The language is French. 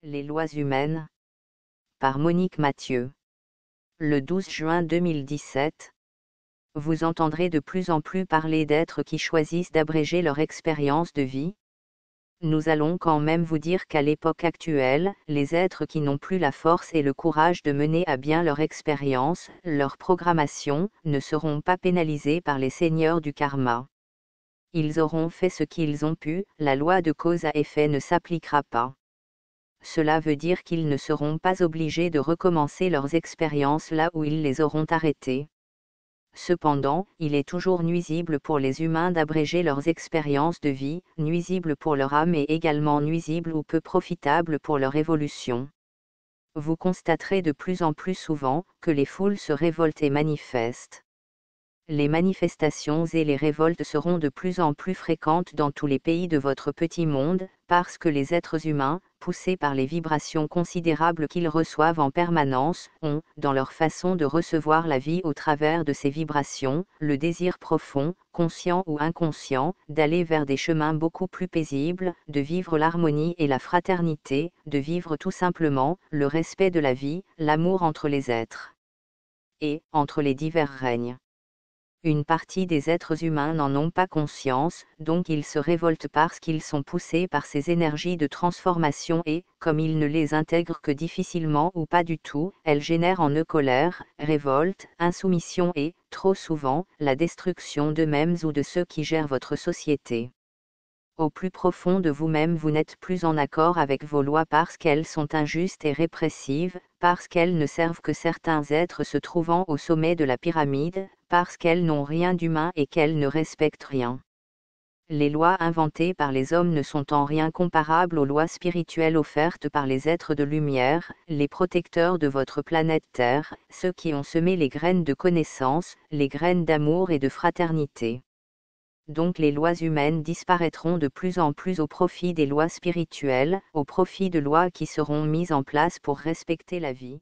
Les lois humaines. Par Monique Mathieu. Le 12 juin 2017. Vous entendrez de plus en plus parler d'êtres qui choisissent d'abréger leur expérience de vie. Nous allons quand même vous dire qu'à l'époque actuelle, les êtres qui n'ont plus la force et le courage de mener à bien leur expérience, leur programmation, ne seront pas pénalisés par les seigneurs du karma. Ils auront fait ce qu'ils ont pu, la loi de cause à effet ne s'appliquera pas. Cela veut dire qu'ils ne seront pas obligés de recommencer leurs expériences là où ils les auront arrêtées. Cependant, il est toujours nuisible pour les humains d'abréger leurs expériences de vie, nuisible pour leur âme et également nuisible ou peu profitable pour leur évolution. Vous constaterez de plus en plus souvent que les foules se révoltent et manifestent. Les manifestations et les révoltes seront de plus en plus fréquentes dans tous les pays de votre petit monde, parce que les êtres humains, poussés par les vibrations considérables qu'ils reçoivent en permanence, ont, dans leur façon de recevoir la vie au travers de ces vibrations, le désir profond, conscient ou inconscient, d'aller vers des chemins beaucoup plus paisibles, de vivre l'harmonie et la fraternité, de vivre tout simplement le respect de la vie, l'amour entre les êtres et entre les divers règnes. Une partie des êtres humains n'en ont pas conscience, donc ils se révoltent parce qu'ils sont poussés par ces énergies de transformation et, comme ils ne les intègrent que difficilement ou pas du tout, elles génèrent en eux colère, révolte, insoumission et, trop souvent, la destruction d'eux-mêmes ou de ceux qui gèrent votre société. Au plus profond de vous-même, vous n'êtes plus en accord avec vos lois parce qu'elles sont injustes et répressives, parce qu'elles ne servent que certains êtres se trouvant au sommet de la pyramide, parce qu'elles n'ont rien d'humain et qu'elles ne respectent rien. Les lois inventées par les hommes ne sont en rien comparables aux lois spirituelles offertes par les êtres de lumière, les protecteurs de votre planète Terre, ceux qui ont semé les graines de connaissance, les graines d'amour et de fraternité. Donc les lois humaines disparaîtront de plus en plus au profit des lois spirituelles, au profit de lois qui seront mises en place pour respecter la vie.